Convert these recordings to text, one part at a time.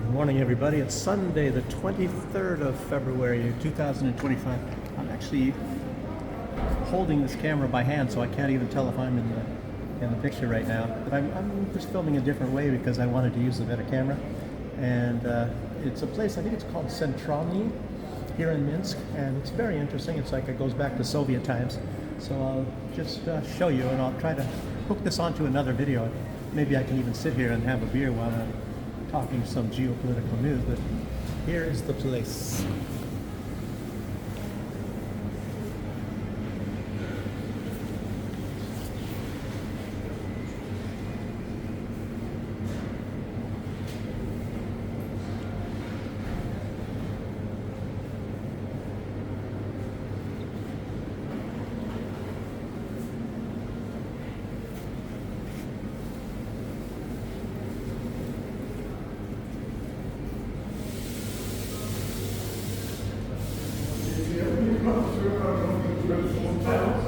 Good morning, everybody. It's Sunday, the 23rd of February, 2025. I'm actually holding this camera by hand, so I can't even tell if I'm in the picture right now. But I'm just filming a different way because I wanted to use a better camera. And it's a place, I think it's called Centralny here in Minsk, and it's very interesting. It's like it goes back to Soviet times. So I'll just show you, and I'll try to hook this onto another video. Maybe I can even sit here and have a beer while I'm talking some geopolitical news, but here is the place.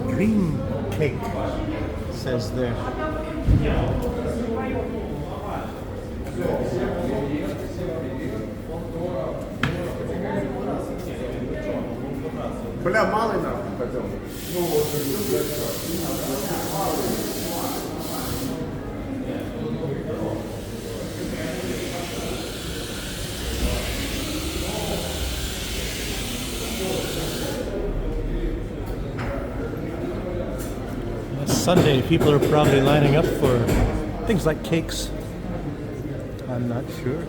Green cake, says there. Бля, малый нахуй хотел. Sunday, people are probably lining up for things like cakes. I'm not sure.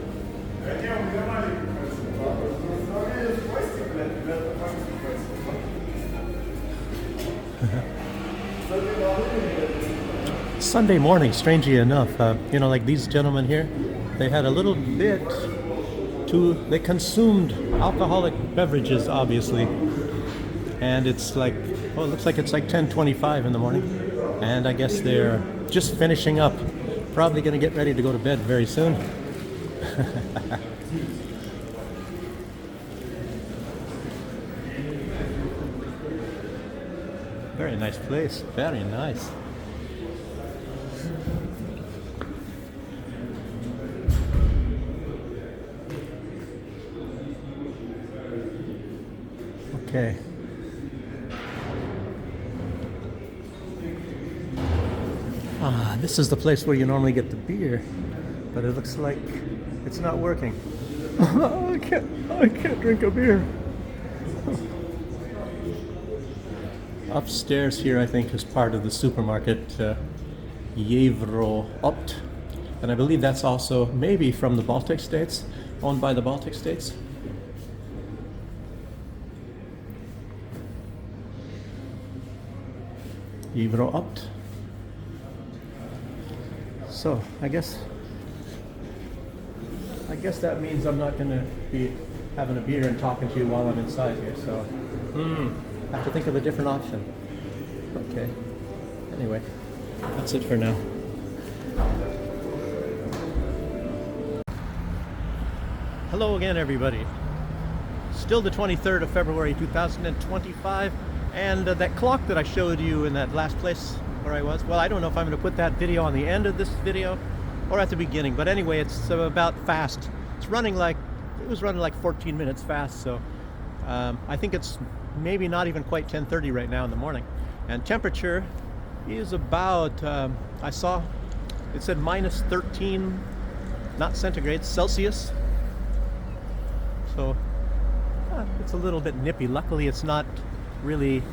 Sunday morning, strangely enough, you know, like these gentlemen here, they had a little bit they consumed alcoholic beverages, obviously. And it's like, oh, it looks like it's like 10:25 in the morning. And I guess they're just finishing up. Probably going to get ready to go to bed very soon. Very nice place. Very nice. Okay. This is the place where you normally get the beer, but it looks like it's not working. I can't drink a beer. Upstairs here, I think, is part of the supermarket Geo-News, and I believe that's also maybe from the Baltic states, owned by the Baltic states. Geo-News. So I guess that means I'm not going to be having a beer and talking to you while I'm inside here. So I have to think of a different option. Okay. Anyway, that's it for now. Hello again, everybody. Still the 23rd of February 2025, and that clock that I showed you in that last place where I was, well, I don't know if I'm going to put that video on the end of this video or at the beginning, but anyway, it's about fast. It was running like 14 minutes fast, so I think it's maybe not even quite 10:30 right now in the morning. And temperature is about, I saw it said minus 13, not centigrade, Celsius. So it's a little bit nippy. Luckily it's not really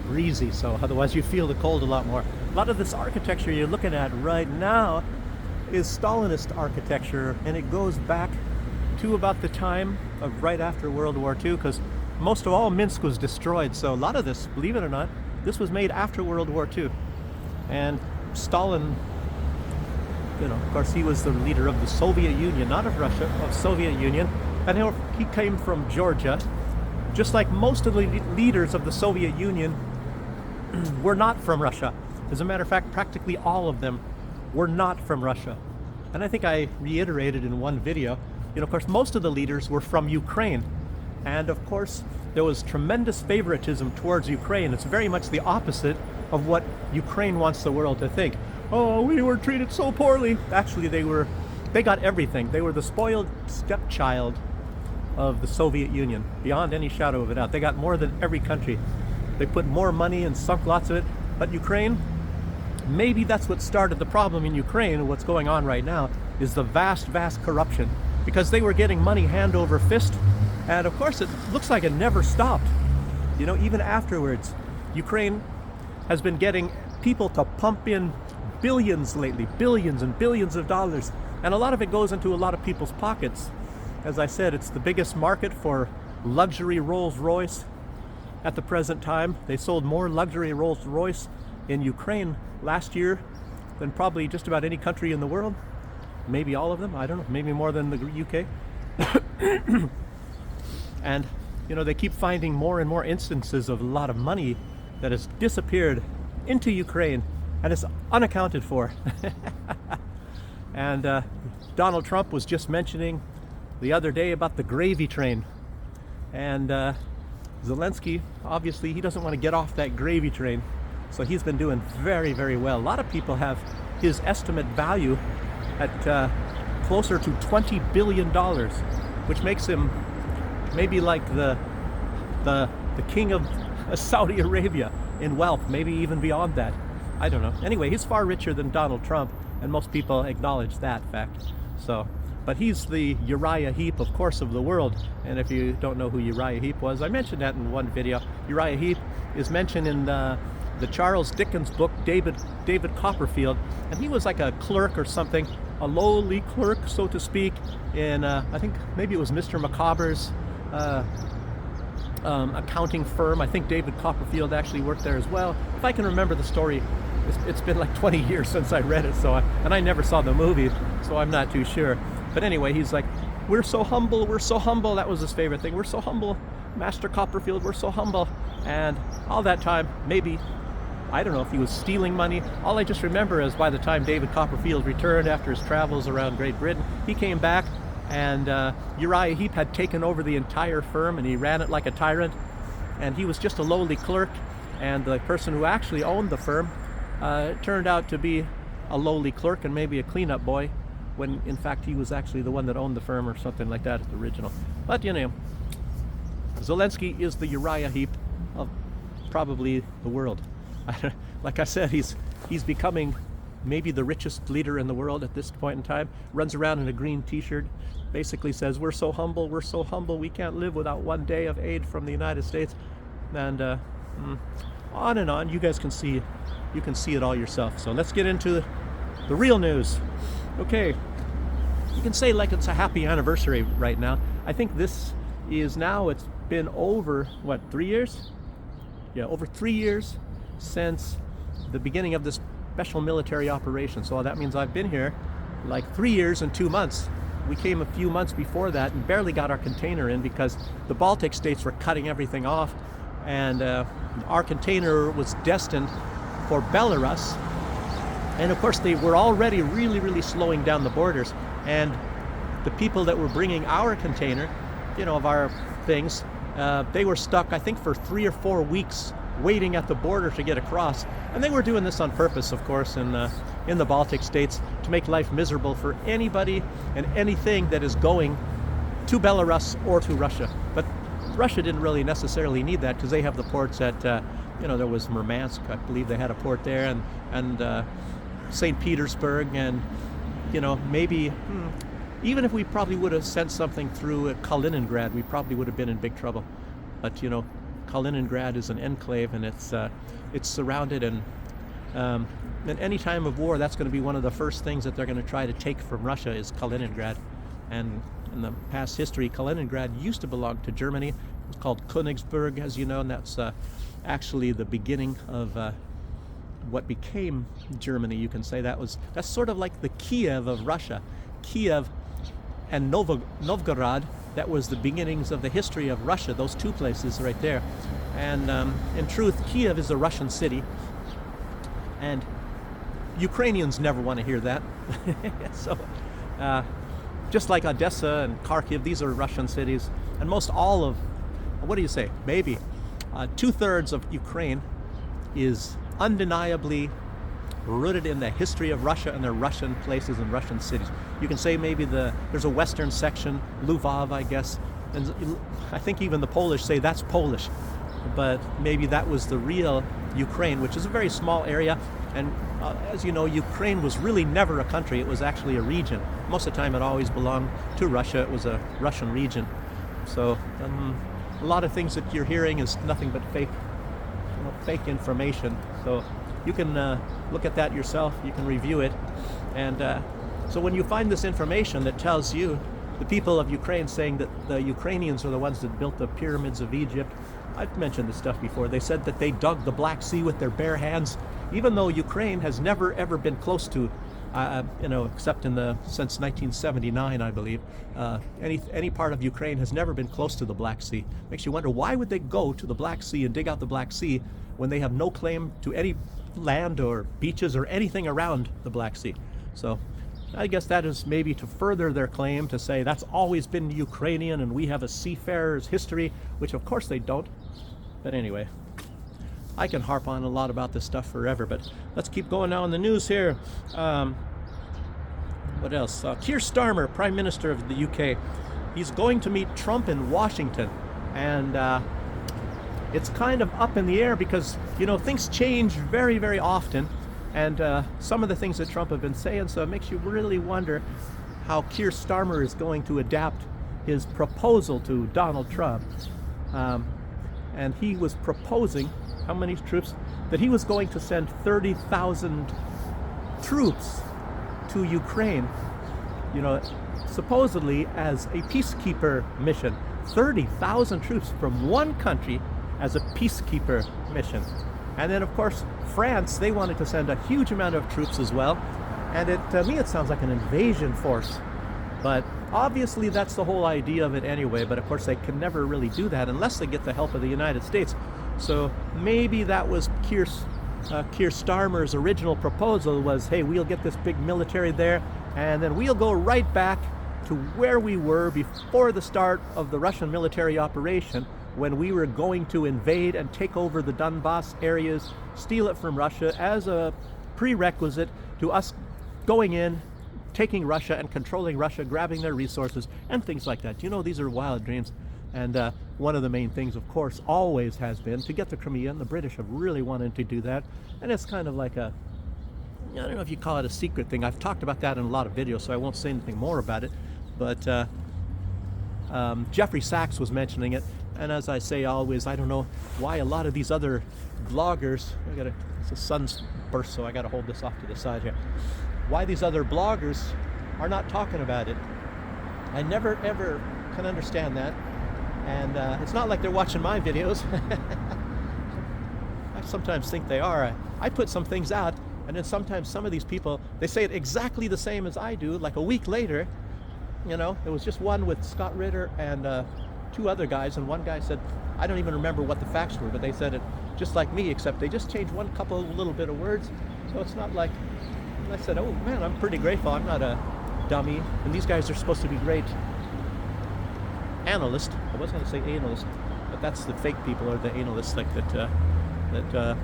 breezy, so otherwise you feel the cold a lot more. A lot of this architecture you're looking at right now is Stalinist architecture, and it goes back to about the time of right after World War II, because most of all Minsk was destroyed. So a lot of this, believe it or not, this was made after World War II. And Stalin, you know, of course, he was the leader of the Soviet Union, not of Russia, of Soviet Union, and he came from Georgia. Just like most of the leaders of the Soviet Union were not from Russia. As a matter of fact, practically all of them were not from Russia. And I think I reiterated in one video, you know, of course, most of the leaders were from Ukraine. And of course, there was tremendous favoritism towards Ukraine. It's very much the opposite of what Ukraine wants the world to think. Oh, we were treated so poorly. Actually, they were They got everything. They were the spoiled stepchild of the Soviet Union, beyond any shadow of a doubt. They got more than every country. They put more money and sunk lots of it. But Ukraine, maybe that's what started the problem in Ukraine. What's going on right now is the vast corruption, because they were getting money hand over fist, and of course it looks like it never stopped. You know, even afterwards, Ukraine has been getting people to pump in billions lately, billions and billions of dollars, and a lot of it goes into a lot of people's pockets. As I said, it's the biggest market for luxury Rolls-Royce at the present time. They sold more luxury Rolls-Royce in Ukraine last year than probably just about any country in the world. Maybe all of them, I don't know, maybe more than the UK. And, you know, they keep finding more and more instances of a lot of money that has disappeared into Ukraine, and it's unaccounted for. And Donald Trump was just mentioning the other day about the gravy train. And Zelensky, obviously, he doesn't want to get off that gravy train. So he's been doing very well. A lot of people have his estimate value at closer to $20 billion, which makes him maybe like the king of Saudi Arabia in wealth, maybe even beyond that. I don't know. Anyway, he's far richer than Donald Trump, and most people acknowledge that fact. So, but he's the Uriah Heep, of course, of the world. And if you don't know who Uriah Heep was, I mentioned that in one video. Uriah Heep is mentioned in the Charles Dickens book, David Copperfield, and he was like a clerk or something, a lowly clerk, so to speak, in I think maybe it was Mr. Macabre's accounting firm. I think David Copperfield actually worked there as well. If I can remember the story, it's been like 20 years since I read it, and I never saw the movie, so I'm not too sure. But anyway, he's like, we're so humble, that was his favorite thing. We're so humble, Master Copperfield, we're so humble. And all that time, maybe, I don't know if he was stealing money. All I just remember is by the time David Copperfield returned after his travels around Great Britain, he came back, and Uriah Heep had taken over the entire firm, and he ran it like a tyrant. And he was just a lowly clerk, and the person who actually owned the firm turned out to be a lowly clerk and maybe a cleanup boy, when in fact he was actually the one that owned the firm or something like that at the original. But you know, Zelensky is the Uriah Heep of probably the world. Like I said, he's becoming maybe the richest leader in the world at this point in time. Runs around in a green t-shirt, basically says, we're so humble, we can't live without one day of aid from the United States. And on and on. You guys can see it all yourself. So let's get into the real news. Okay, you can say like it's a happy anniversary right now. I think this is now, it's been over, what, 3 years? Yeah, over 3 years since the beginning of this special military operation. So that means I've been here like 3 years and 2 months. We came a few months before that and barely got our container in because the Baltic states were cutting everything off, and our container was destined for Belarus. And of course they were already really slowing down the borders, and the people that were bringing our container, you know, of our things, they were stuck, I think, for 3 or 4 weeks waiting at the border to get across. And they were doing this on purpose, of course, in the Baltic states, to make life miserable for anybody and anything that is going to Belarus or to Russia. But Russia didn't really necessarily need that, because they have the ports at, you know, there was Murmansk, I believe they had a port there, and St. Petersburg, and, you know, maybe even if we probably would have sent something through Kaliningrad, we probably would have been in big trouble. But, you know, Kaliningrad is an enclave, and it's surrounded, and in any time of war, that's going to be one of the first things that they're going to try to take from Russia is Kaliningrad. And in the past history, Kaliningrad used to belong to Germany. It was called Königsberg, as you know, and that's actually the beginning of what became Germany. You can say that's sort of like the Kiev of Russia. Kiev and Novgorod, that was the beginnings of the history of Russia, those two places right there. And in truth, Kiev is a Russian city, and Ukrainians never want to hear that. So just like Odessa and Kharkiv, these are Russian cities, and most all of, what do you say, maybe 2/3 of Ukraine is undeniably rooted in the history of Russia and their Russian places and Russian cities. You can say maybe there's a western section, Lvov, I guess, and I think even the Polish say that's Polish, but maybe that was the real Ukraine, which is a very small area. And as you know, Ukraine was really never a country. It was actually a region. Most of the time it always belonged to Russia. It was a Russian region. So a lot of things that you're hearing is nothing but fake information. So you can look at that yourself. You can review it. And so when you find this information that tells you the people of Ukraine saying that the Ukrainians are the ones that built the pyramids of Egypt, I've mentioned this stuff before. They said that they dug the Black Sea with their bare hands, even though Ukraine has never ever been close to, except since 1979, I believe, any part of Ukraine has never been close to the Black Sea. Makes you wonder, why would they go to the Black Sea and dig out the Black Sea when they have no claim to any land or beaches or anything around the Black Sea? So I guess that is maybe to further their claim to say that's always been Ukrainian and we have a seafarer's history, which of course they don't. But anyway, I can harp on a lot about this stuff forever, but let's keep going now in the news here. What else? Keir Starmer, Prime Minister of the UK, he's going to meet Trump in Washington, and it's kind of up in the air because, things change very, very often, and some of the things that Trump have been saying, so it makes you really wonder how Keir Starmer is going to adapt his proposal to Donald Trump. And he was proposing, how many troops? That he was going to send 30,000 troops to Ukraine, supposedly as a peacekeeper mission. 30,000 troops from one country as a peacekeeper mission. And then, of course, France, they wanted to send a huge amount of troops as well. And to me, it sounds like an invasion force. But obviously, that's the whole idea of it anyway. But of course, they can never really do that unless they get the help of the United States. So maybe that was Keir Starmer's original proposal was, hey, we'll get this big military there, and then we'll go right back to where we were before the start of the Russian military operation, when we were going to invade and take over the Donbass areas, steal it from Russia as a prerequisite to us going in, taking Russia and controlling Russia, grabbing their resources and things like that. These are wild dreams. And one of the main things, of course, always has been to get the Crimea, and the British have really wanted to do that. And it's kind of like I don't know if you call it a secret thing. I've talked about that in a lot of videos, so I won't say anything more about it. But Jeffrey Sachs was mentioning it. And as I say always, I don't know why a lot of these other bloggers, it's a sun's burst, so I got to hold this off to the side here. Why these other bloggers are not talking about it. I never ever can understand that. And it's not like they're watching my videos. I sometimes think they are. I put some things out, and then sometimes some of these people, they say it exactly the same as I do, like a week later. There was just one with Scott Ritter and two other guys, and one guy said, I don't even remember what the facts were, but they said it just like me, except they just changed one couple little bit of words. So it's not like, I said, oh man, I'm pretty grateful. I'm not a dummy, and these guys are supposed to be great analyst. I was going to say analyst, but that's the fake people, or the analysts like that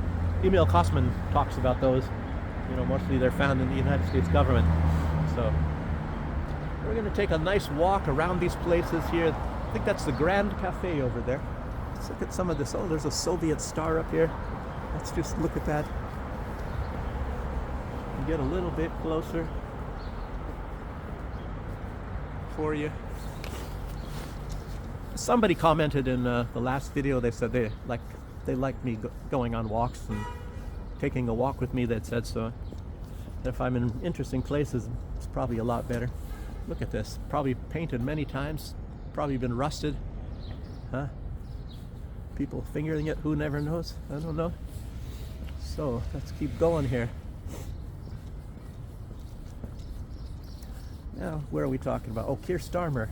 Emil Kosman talks about those. Mostly they're found in the United States government. So we're going to take a nice walk around these places here. I think that's the Grand Cafe over there. Let's look at some of this. Oh, there's a Soviet star up here. Let's just look at that and get a little bit closer for you. Somebody commented in the last video, they said they liked me going on walks and taking a walk with me. That said, so if I'm in interesting places, it's probably a lot better. Look at this, probably painted many times, probably been rusted, huh? People fingering it, who never knows? I don't know. So let's keep going here. Now, where are we talking about? Oh, Keir Starmer.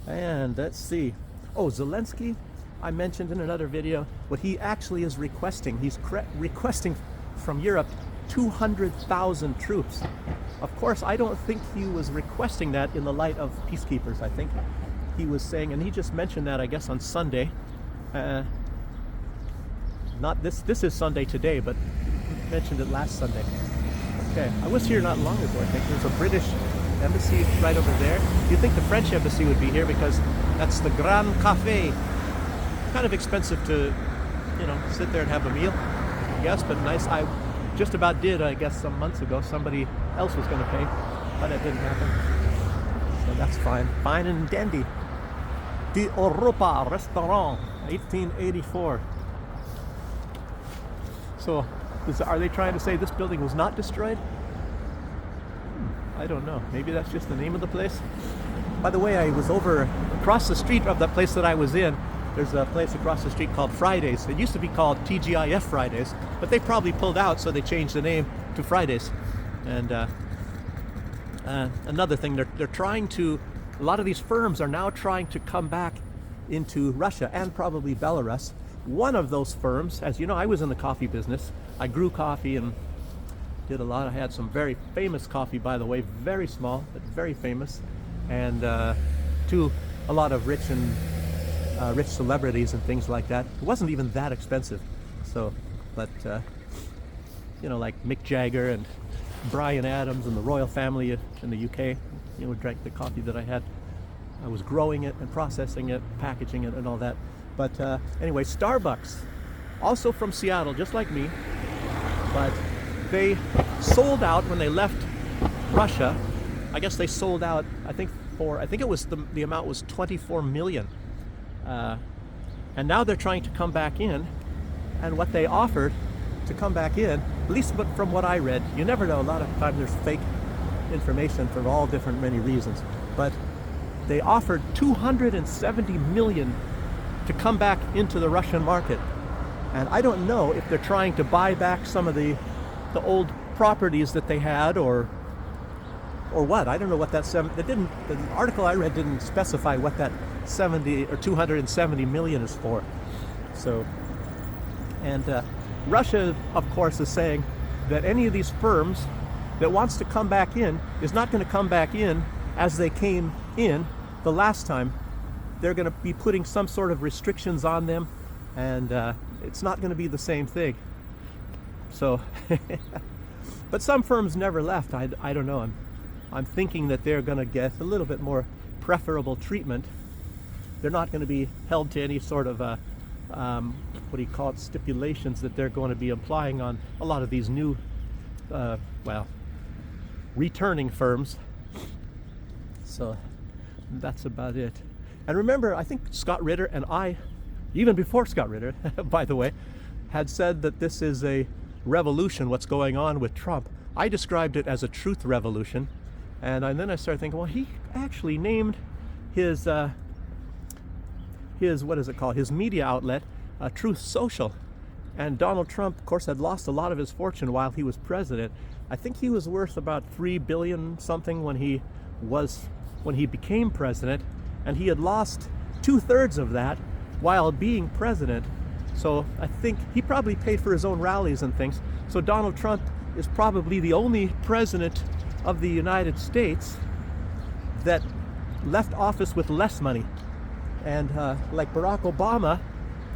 And let's see. Oh, Zelensky, I mentioned in another video what he actually is requesting. He's requesting from Europe 200,000 troops. Of course, I don't think he was requesting that in the light of peacekeepers. I think he was saying, and he just mentioned that, I guess, on Sunday. Not this is Sunday today, but he mentioned it last Sunday. Okay, I was here not long ago. I think there's a British embassy right over there. You'd think the French embassy would be here because that's the Grand Café. Kind of expensive to, you know, sit there and have a meal, I guess, but nice. I just about did, I guess, some months ago. Somebody else was going to pay, but it didn't happen. So that's fine. Fine and dandy. The Europa Restaurant, 1884. So, are they trying to say this building was not destroyed? I don't know. Maybe that's just the name of the place. By the way, I was over across the street of the place that I was in. There's a place across the street called Fridays. It used to be called TGIF Fridays, but they probably pulled out, so they changed the name to Fridays. And another thing, they're trying to, a lot of these firms are now trying to come back into Russia and probably Belarus. One of those firms, as you know, I was in the coffee business. I grew coffee and did a lot. I had some very famous coffee, by the way, very small, but very famous. And to a lot of rich celebrities and things like that. It wasn't even that expensive. So, but, you know, like Mick Jagger and Bryan Adams and the royal family in the UK, you know, drank the coffee that I had. I was growing it and processing it, packaging it and all that. But anyway, Starbucks, also from Seattle, just like me, but they sold out when they left Russia. I guess they sold out, I think it was the amount was 24 million. And now they're trying to come back in, and what they offered to come back in, at least from what I read, you never know, a lot of times there's fake information for all different many reasons, but they offered 270 million to come back into the Russian market. And I don't know if they're trying to buy back some of the old properties that they had, or what. I don't know what the article I read didn't specify what that 70 or 270 million is for. So, and Russia, of course, is saying that any of these firms that wants to come back in is not going to come back in as they came in the last time. They're going to be putting some sort of restrictions on them, and it's not going to be the same thing. So, but some firms never left. I don't know. I'm thinking that they're going to get a little bit more preferable treatment. They're not going to be held to any sort of what do you call it, stipulations that they're going to be applying on a lot of these new, returning firms. So that's about it. And remember, I think Scott Ritter and I, even before Scott Ritter, by the way, had said that this is a revolution, what's going on with Trump. I described it as a truth revolution. And then I started thinking, well, he actually named his what is it called? His media outlet, Truth Social. And Donald Trump, of course, had lost a lot of his fortune while he was president. I think he was worth about $3 billion something when he became president, and he had lost 2/3 of that while being president. So I think he probably paid for his own rallies and things. So Donald Trump is probably the only president of the United States that left office with less money. And like Barack Obama,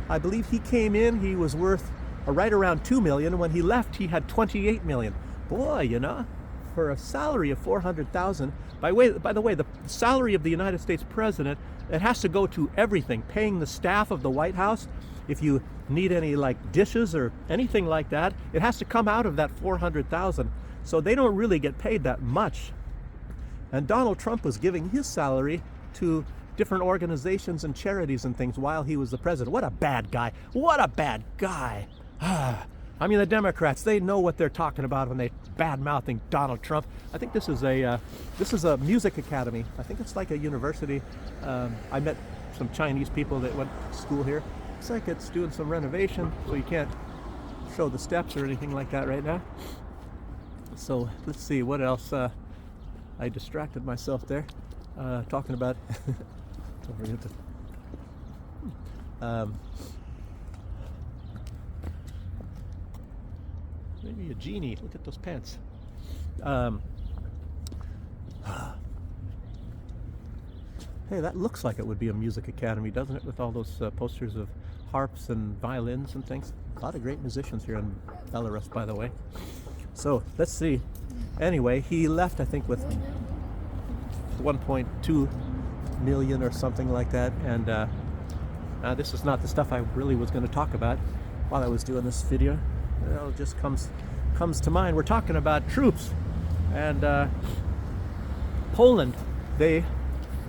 I believe he came in, he was worth right around 2 million. When he left, he had 28 million. Boy, you know, for a salary of 400,000. By the way, the salary of the United States president, it has to go to everything, paying the staff of the White House. If you need any like dishes or anything like that, it has to come out of that 400,000. So they don't really get paid that much. And Donald Trump was giving his salary to different organizations and charities and things while he was the president. What a bad guy. What a bad guy. I mean, the Democrats, they know what they're talking about when they bad-mouthing Donald Trump. I think this is a music academy. I think it's like a university. I met some Chinese people that went to school here. Looks like it's doing some renovation, so you can't show the steps or anything like that right now. So let's see what else. I distracted myself there talking about maybe a genie. Look at those pants. Hey, that looks like it would be a music academy, doesn't it, with all those posters of harps and violins and things. A lot of great musicians here in Belarus, by the way. So let's see. Anyway, he left, I think, with 1.2 million or something like that. And this is not the stuff I really was going to talk about while I was doing this video. It just comes to mind. We're talking about troops and Poland. They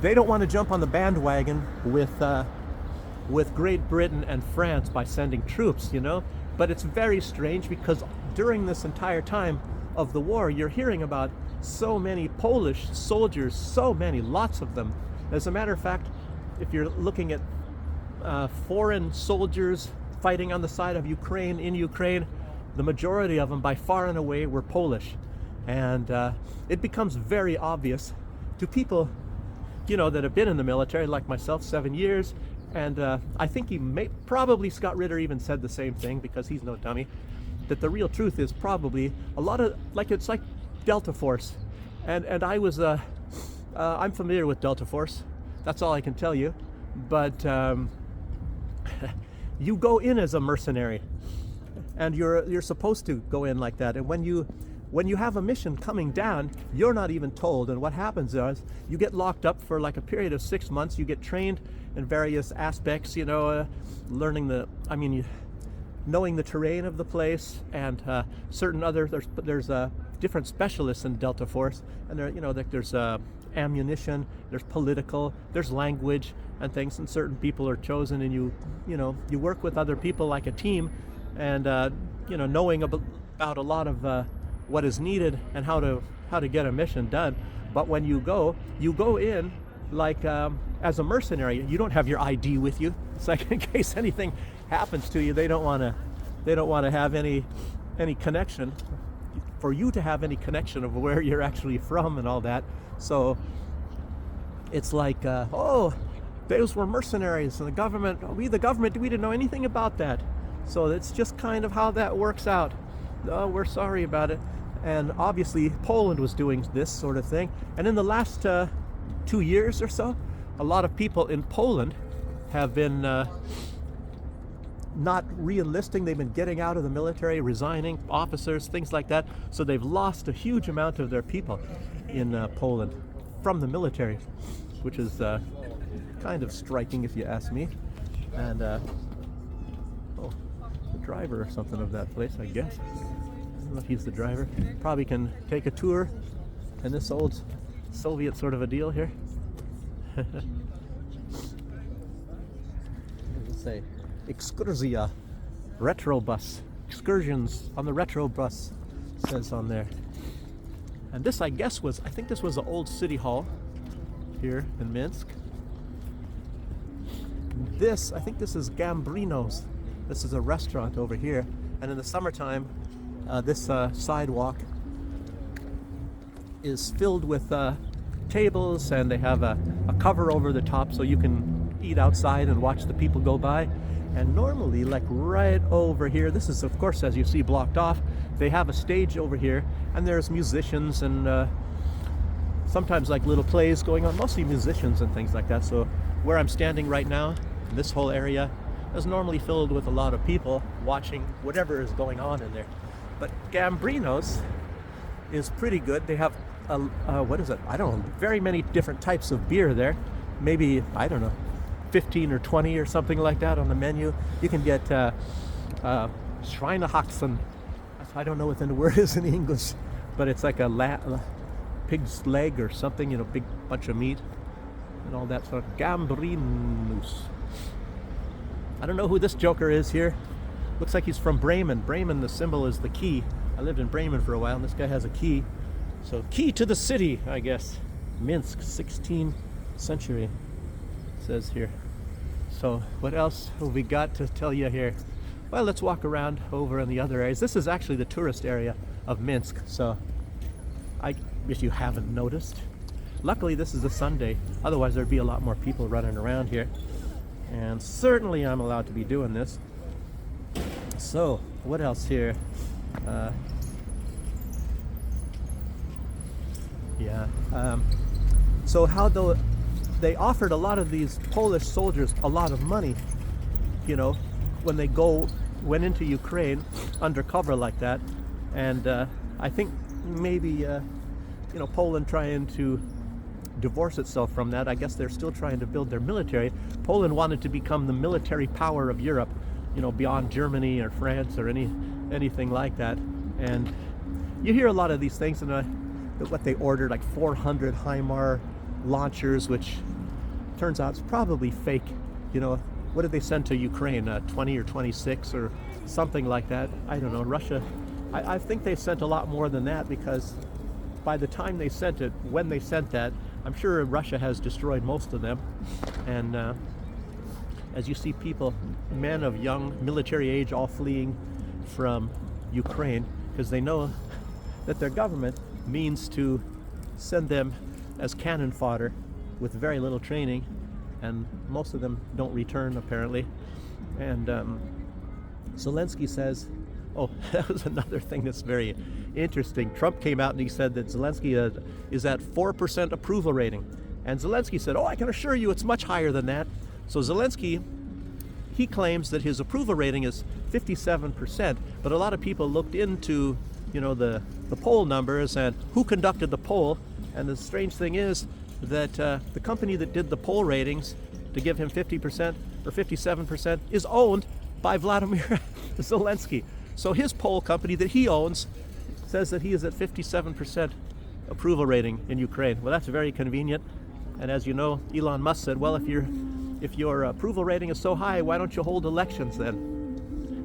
don't want to jump on the bandwagon with Great Britain and France by sending troops, you know. But it's very strange because during this entire time of the war, you're hearing about so many Polish soldiers, lots of them. As a matter of fact, if you're looking at foreign soldiers fighting on the side of Ukraine, in Ukraine, the majority of them by far and away were Polish. And it becomes very obvious to people, you know, that have been in the military, like myself, 7 years. And I think probably Scott Ritter even said the same thing, because he's no dummy, that the real truth is probably a lot of, it's like Delta Force. And I was, I'm familiar with Delta Force. That's all I can tell you. But you go in as a mercenary, and you're supposed to go in like that. And when you have a mission coming down, you're not even told. And what happens is you get locked up for like a period of 6 months. You get trained in various aspects, you know, knowing the terrain of the place, and certain other, there's different specialists in Delta Force, and there, you know, there's ammunition, there's political, there's language and things, and certain people are chosen, and you work with other people like a team, and you know, knowing about a lot of what is needed and how to get a mission done. But when you go in like as a mercenary. You don't have your ID with you. It's like, in case anything happens to you, they don't want to have any connection, for you to have any connection of where you're actually from and all that. So it's like, oh, those were mercenaries, and the government, we didn't know anything about that. So it's just kind of how that works out. Oh, we're sorry about it. And obviously Poland was doing this sort of thing. And in the last 2 years or so, a lot of people in Poland have been not re-enlisting. They've been getting out of the military, resigning, officers, things like that. So they've lost a huge amount of their people in Poland from the military, which is kind of striking if you ask me. And oh, the driver or something of that place, I guess. I don't know if he's the driver. Probably can take a tour in this old Soviet sort of a deal here. What does it say? Ekskurzia, retro bus, excursions on the retro bus, says on there. And this, I think this was the old city hall here in Minsk. I think this is Gambrino's. This is a restaurant over here. And in the summertime, this sidewalk is filled with tables, and they have a cover over the top so you can eat outside and watch the people go by. And normally, like right over here, this is of course, as you see, blocked off. They have a stage over here, and there's musicians and sometimes like little plays going on, mostly musicians and things like that. So where I'm standing right now, this whole area is normally filled with a lot of people watching whatever is going on in there. But Gambrino's is pretty good. They have what is it? I don't know, very many different types of beer there. Maybe, I don't know, 15 or 20 or something like that on the menu. You can get Schweinehaxen. I don't know what the word is in English, but it's like a pig's leg or something, you know, big bunch of meat and all that sort of. Gambrinus. I don't know who this joker is here. Looks like he's from Bremen. Bremen, the symbol is the key. I lived in Bremen for a while, and this guy has a key. So, key to the city, I guess. Minsk, 16th century, it says here. So, what else have we got to tell you here? Well, let's walk around over in the other areas. This is actually the tourist area of Minsk, so if you haven't noticed. Luckily, this is a Sunday. Otherwise, there'd be a lot more people running around here. And certainly I'm allowed to be doing this. So, what else here? So how though they offered a lot of these Polish soldiers a lot of money, you know, when they went into Ukraine undercover like that, and I think maybe, Poland trying to divorce itself from that. I guess they're still trying to build their military. Poland wanted to become the military power of Europe, beyond Germany or France or anything like that. And you hear a lot of these things, and what they ordered, like 400 HIMAR launchers, which turns out it's probably fake. What did they send to Ukraine? 20 or 26 or something like that. I don't know. Russia, I think they sent a lot more than that, because by the time they sent it, when they sent that, I'm sure Russia has destroyed most of them. And as you see people, men of young military age, all fleeing from Ukraine because they know that their government means to send them as cannon fodder with very little training, and most of them don't return apparently. And Zelensky says, oh, that was another thing that's very interesting. Trump came out and he said that Zelensky is at 4% approval rating. And Zelensky said, oh, I can assure you it's much higher than that. So Zelensky, he claims that his approval rating is 57%, but a lot of people looked into, the poll numbers and who conducted the poll. And the strange thing is that the company that did the poll ratings to give him 50% or 57% is owned by Vladimir Zelensky. So his poll company that he owns says that he is at 57% approval rating in Ukraine. Well, that's very convenient. And as you know, Elon Musk said, well, if your approval rating is so high, why don't you hold elections then?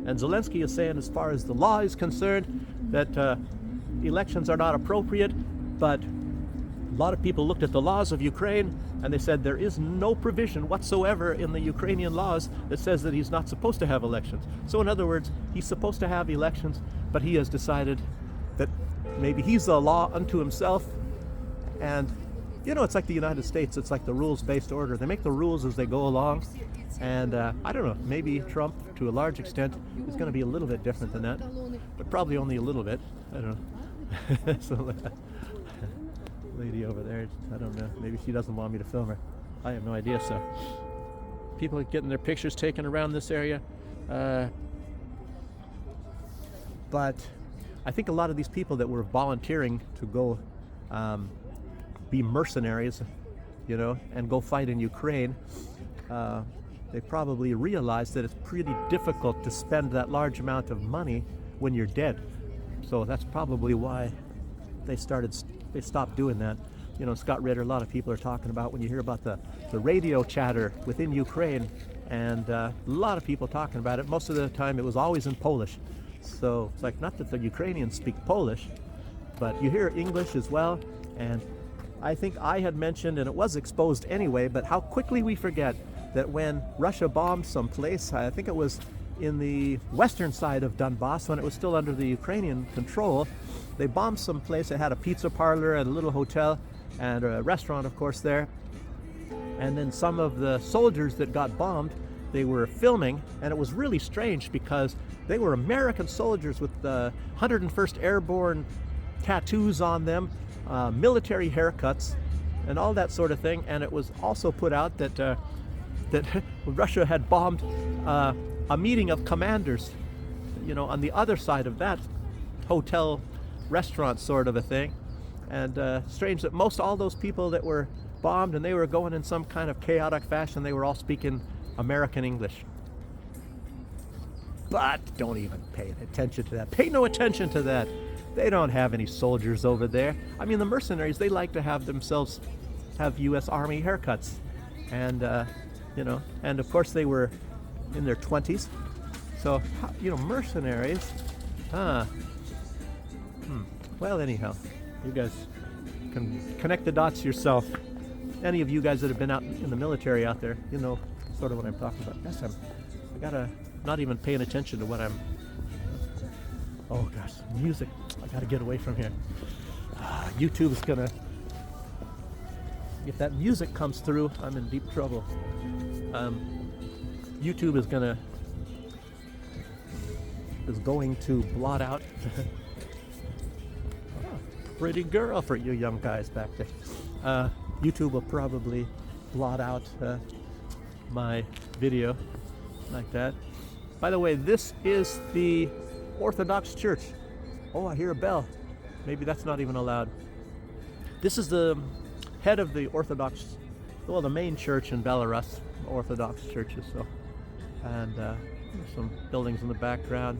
And Zelensky is saying, as far as the law is concerned, that elections are not appropriate, but a lot of people looked at the laws of Ukraine and they said there is no provision whatsoever in the Ukrainian laws that says that he's not supposed to have elections. So in other words, he's supposed to have elections, but he has decided that maybe he's a law unto himself. And it's like the United States, it's like the rules-based order. They make the rules as they go along. And I don't know, maybe Trump, to a large extent, is going to be a little bit different than that, but probably only a little bit. I don't know. So, lady over there, I don't know, maybe she doesn't want me to film her. I have no idea. So people are getting their pictures taken around this area. But I think a lot of these people that were volunteering to go be mercenaries, and go fight in Ukraine, they probably realized that it's pretty difficult to spend that large amount of money when you're dead. So that's probably why they stopped doing that. Scott Ritter, a lot of people are talking about, when you hear about the radio chatter within Ukraine, and a lot of people talking about it, most of the time it was always in Polish. So it's like, not that the Ukrainians speak Polish, but you hear English as well. And I think I had mentioned, and it was exposed anyway, but how quickly we forget that when Russia bombed some place, I think it was in the western side of Donbass, when it was still under the Ukrainian control, they bombed some place that had a pizza parlor and a little hotel and a restaurant, of course, there. And then some of the soldiers that got bombed, they were filming, and it was really strange because they were American soldiers with the 101st Airborne tattoos on them, military haircuts, and all that sort of thing. And it was also put out that Russia had bombed a meeting of commanders, on the other side of that hotel restaurant sort of a thing. And strange that all those people that were bombed, and they were going in some kind of chaotic fashion, they were all speaking American English. But don't even pay attention to that. Pay no attention to that. They don't have any soldiers over there. I mean, the mercenaries, they like to have themselves have U.S. Army haircuts. And, and of course they were in their 20s. So, mercenaries, Well, anyhow, you guys can connect the dots yourself. Any of you guys that have been out in the military out there, you know sort of what I'm talking about. Yes, I gotta not even paying attention to what I'm. Oh gosh, music! I gotta get away from here. YouTube is gonna. If that music comes through, I'm in deep trouble. YouTube is going to blot out. Pretty girl for you young guys back there. YouTube will probably blot out my video like that. By the way, this is the Orthodox Church. Oh, I hear a bell. Maybe that's not even allowed. This is the head of the Orthodox, well, the main church in Belarus, Orthodox churches. So, and there's some buildings in the background.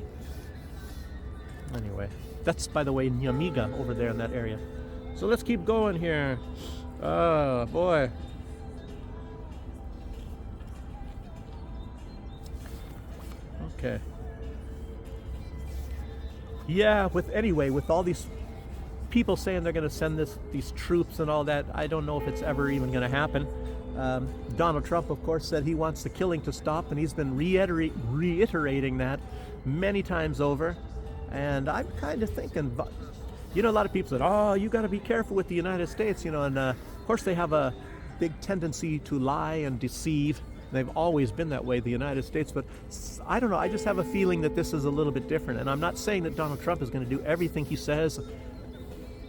Anyway, that's, by the way, Nyamiga over there in that area. So let's keep going here. Oh boy. Okay. Yeah, with all these people saying they're going to send these troops and all that, I don't know if it's ever even going to happen. Donald Trump, of course, said he wants the killing to stop, and he's been reiterating that many times over. And I'm kind of thinking, a lot of people said, oh, you got to be careful with the United States, and of course they have a big tendency to lie and deceive. They've always been that way, the United States, but I don't know, I just have a feeling that this is a little bit different. And I'm not saying that Donald Trump is going to do everything he says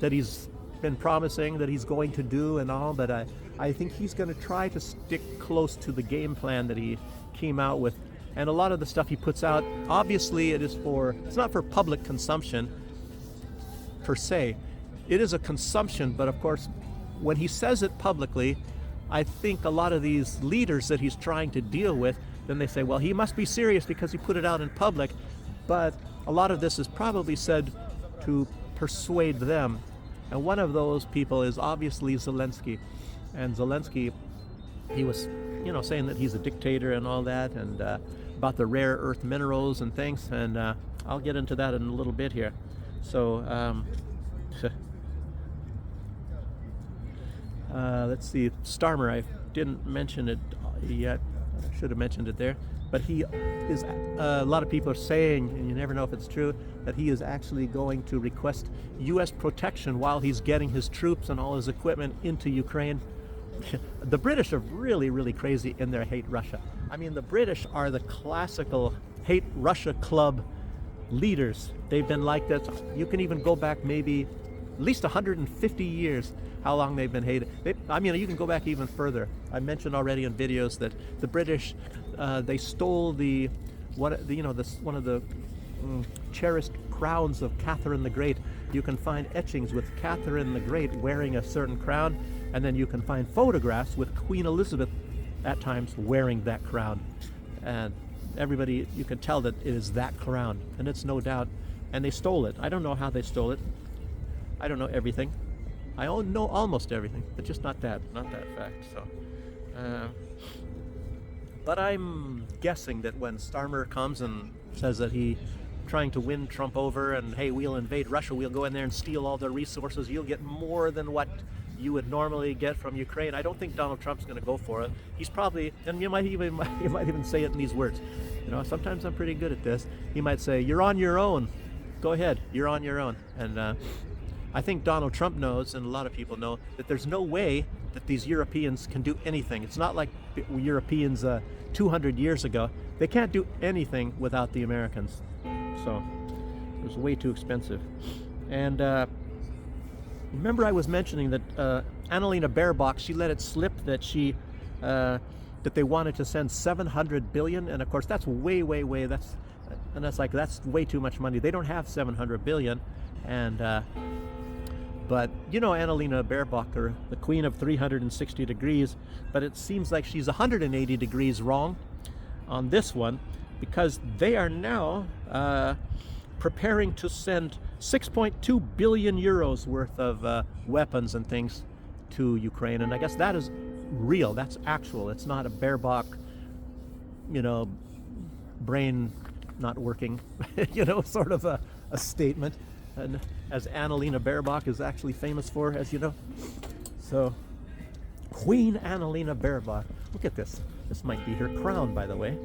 that he's been promising that he's going to do and all, but I think he's going to try to stick close to the game plan that he came out with. And a lot of the stuff he puts out, obviously it's not for public consumption per se. It is a consumption, but of course, when he says it publicly, I think a lot of these leaders that he's trying to deal with, then they say, well, he must be serious because he put it out in public. But a lot of this is probably said to persuade them. And one of those people is obviously Zelensky. And Zelensky, he was, saying that he's a dictator and all that, and about the rare earth minerals and things. And I'll get into that in a little bit here. So, let's see, Starmer, I didn't mention it yet. I should have mentioned it there. But he is, a lot of people are saying, and you never know if it's true, that he is actually going to request U.S. protection while he's getting his troops and all his equipment into Ukraine. The British are really, really crazy in their hate Russia. I mean, the British are the classical hate Russia club leaders. They've been like that. You can even go back maybe at least 150 years, how long they've been hated. You can go back even further. I mentioned already in videos that the British, they stole one of the cherished crowns of Catherine the Great. You can find etchings with Catherine the Great wearing a certain crown, and then you can find photographs with Queen Elizabeth at times wearing that crown. And everybody, you can tell that it is that crown, and it's no doubt. And they stole it. I don't know how they stole it. I don't know everything. I know almost everything, but just not that fact. So, but I'm guessing that when Starmer comes and says that he trying to win Trump over, and hey, we'll invade Russia, we'll go in there and steal all their resources, you'll get more than what you would normally get from Ukraine. I don't think Donald Trump's going to go for it. He's probably, and you might even say it in these words. Sometimes I'm pretty good at this. He might say, "You're on your own. Go ahead. You're on your own." And I think Donald Trump knows, and a lot of people know, that there's no way that these Europeans can do anything. It's not like Europeans 200 years ago. They can't do anything without the Americans. So it was way too expensive. And remember I was mentioning that Annalena Baerbock, she let it slip that that they wanted to send 700 billion, and of course that's way, that's way too much money. They don't have 700 billion. And but Annalena Baerbock, the queen of 360 degrees, but it seems like she's 180 degrees wrong on this one, because they are now preparing to send 6.2 billion euros worth of weapons and things to Ukraine. And I guess that is real. That's actual. It's not a Baerbock, brain not working, sort of a statement. And as Annalena Baerbock is actually famous for, as you know. So, Queen Annalena Baerbock. Look at this. This might be her crown, by the way.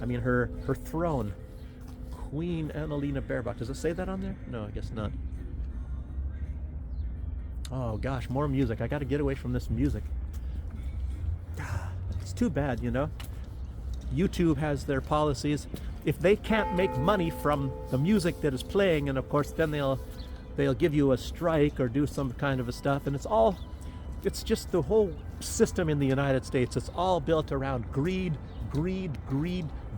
I mean, her throne. Queen Annalena Baerbock. Does it say that on there? No, I guess not. Oh gosh, more music. I got to get away from this music. It's too bad, YouTube has their policies. If they can't make money from the music that is playing, and of course then they'll give you a strike or do some kind of a stuff, and it's just the whole system in the United States. It's all built around greed,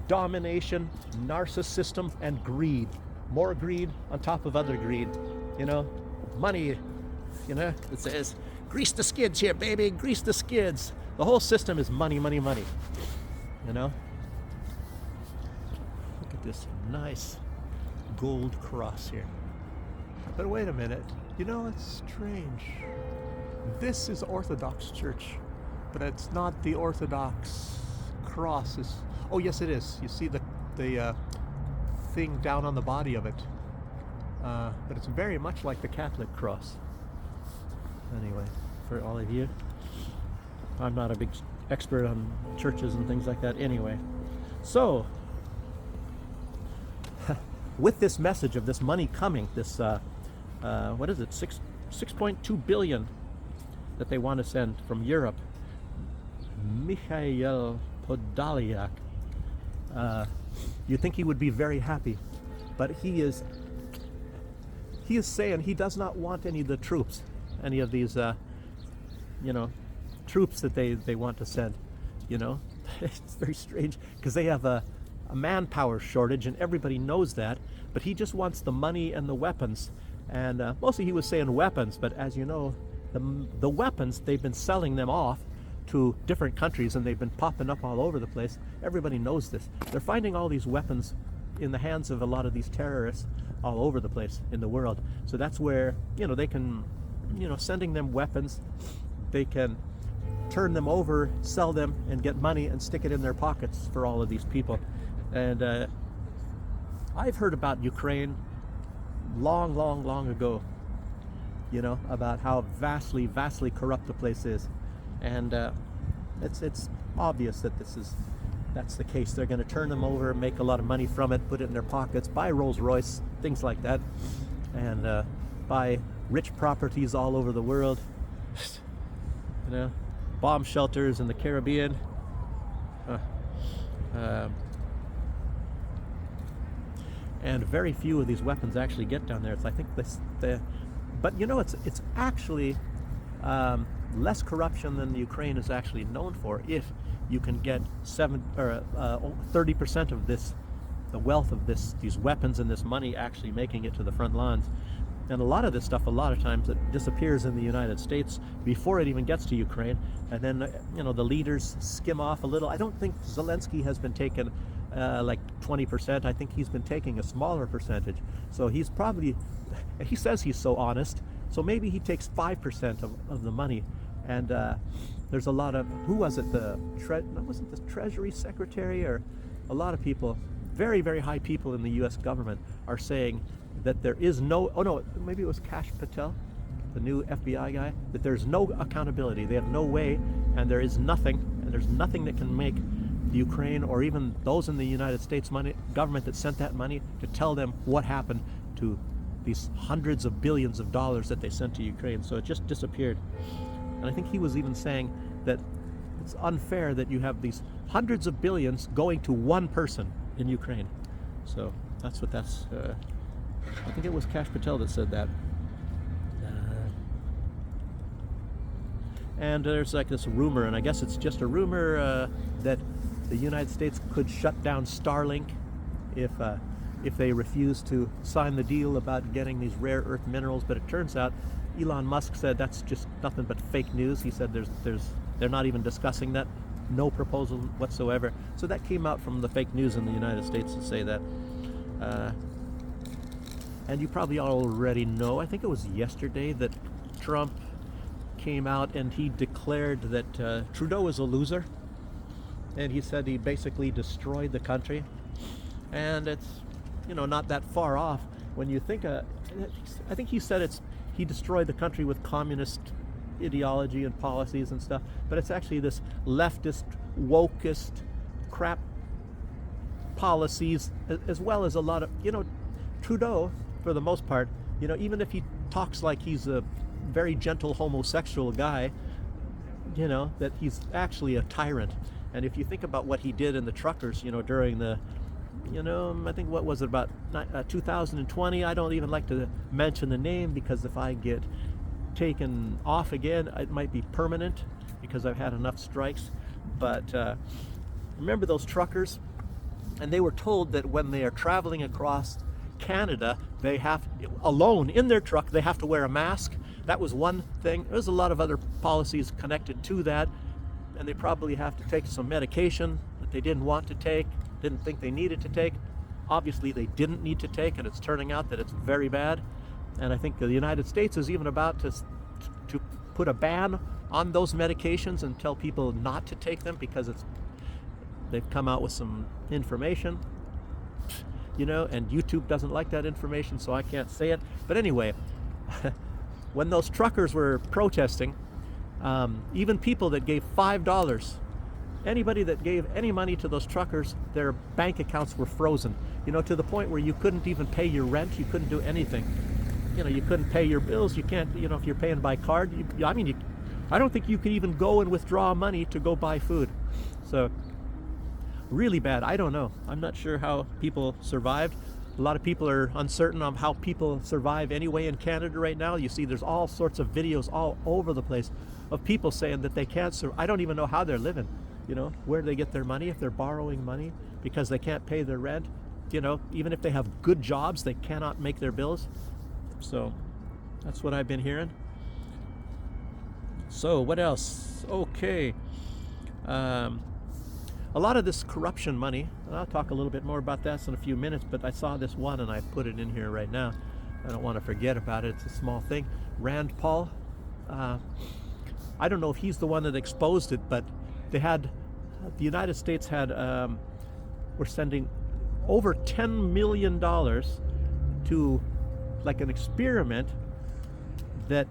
domination, narcissism, and greed. More greed on top of other greed, money, you know, it says, grease the skids here, baby, grease the skids. The whole system is money, money, money, you know. Look at this nice gold cross here. But wait a minute, you know, it's strange. This is Orthodox Church, but it's not the Orthodox cross. Oh yes, it is. You see the thing down on the body of it, but it's very much like the Catholic cross. Anyway, for all of you, I'm not a big expert on churches and things like that. Anyway, so with this message of this money coming, this what is it, 6.2 billion that they want to send from Europe. Mikhail Podolyak, you think he would be very happy, but he is saying he does not want any of the troops, any of these you know, troops that they want to send, you know. It's very strange because they have a manpower shortage and everybody knows that, but he just wants the money and the weapons. And mostly he was saying weapons, but as you know, the weapons, they've been selling them off to different countries and they've been popping up all over the place. Everybody knows this. They're finding all these weapons in the hands of a lot of these terrorists all over the place in the world. So that's where, you know, they can, you know, sending them weapons, they can turn them over, sell them, and get money and stick it in their pockets for all of these people. And I've heard about Ukraine long ago, you know, about how vastly corrupt the place is. And it's obvious that that's the case. They're going to turn them over, make a lot of money from it, put it in their pockets, buy Rolls Royce, things like that, and buy rich properties all over the world. You know, bomb shelters in the Caribbean. And very few of these weapons actually get down there. It's, I think but you know, it's actually less corruption than the Ukraine is actually known for. If you can get 30% of this, the wealth of these weapons and this money actually making it to the front lines. And a lot of this stuff, a lot of times, it disappears in the United States before it even gets to Ukraine. And then, you know, the leaders skim off a little. I don't think Zelensky has been taken like 20%. I think he's been taking a smaller percentage. So he's probably, he says he's so honest, so maybe he takes 5% of the money. And there's a lot of, who was it, wasn't the Treasury Secretary, or a lot of people, very high people in the US government are saying that there is no, oh no, maybe it was Kash Patel, the new FBI guy, that there's no accountability. They have no way, and there is nothing, and there's nothing that can make the Ukraine or even those in the United States government that sent that money to tell them what happened to these hundreds of billions of dollars that they sent to Ukraine. So it just disappeared. And I think he was even saying that it's unfair that you have these hundreds of billions going to one person in Ukraine. So that's what that's, I think it was Kash Patel that said that. And there's like this rumor, and I guess it's just a rumor, that the United States could shut down Starlink if they refuse to sign the deal about getting these rare earth minerals. But it turns out Elon Musk said that's just nothing but fake news. He said they're not even discussing that, no proposal whatsoever. So that came out from the fake news in the United States to say that. And you probably already know, I think it was yesterday, that Trump came out and he declared that Trudeau is a loser. And he said he basically destroyed the country. And it's, you know, not that far off when you think, I think he said he destroyed the country with communist ideology and policies and stuff, but it's actually this leftist, wokest crap policies, as well as a lot of, you know, Trudeau, for the most part, you know, even if he talks like he's a very gentle homosexual guy, you know, that he's actually a tyrant. And if you think about what he did in the truckers, you know, during the, you know, I think, what was it, about 2020, I don't even like to mention the name, because if I get taken off again, it might be permanent, because I've had enough strikes. But remember those truckers? And they were told that when they are traveling across Canada, they have, alone in their truck, they have to wear a mask. That was one thing. There's a lot of other policies connected to that, and they probably have to take some medication that they didn't want to take, didn't think they needed to take. Obviously they didn't need to take, and it's turning out that it's very bad. And I think the United States is even about to put a ban on those medications and tell people not to take them because they've come out with some information, you know, and YouTube doesn't like that information, so I can't say it. But anyway, when those truckers were protesting, even people that gave $5, anybody that gave any money to those truckers, their bank accounts were frozen, you know, to the point where you couldn't even pay your rent, you couldn't do anything. You know, you couldn't pay your bills, you can't, you know, if you're paying by card, I don't think you could even go and withdraw money to go buy food. So, really bad. I don't know. I'm not sure how people survived. A lot of people are uncertain on how people survive anyway in Canada right now. You see, there's all sorts of videos all over the place of people saying that they can't survive. I don't even know how they're living, you know, where they get their money, if they're borrowing money because they can't pay their rent. You know, even if they have good jobs, they cannot make their bills. So that's what I've been hearing. So what else? Okay. A lot of this corruption money, and I'll talk a little bit more about that in a few minutes, but I saw this one and I put it in here right now. I don't want to forget about it. It's a small thing. Rand Paul, I don't know if he's the one that exposed it, but the United States were sending over $10 million to like an experiment that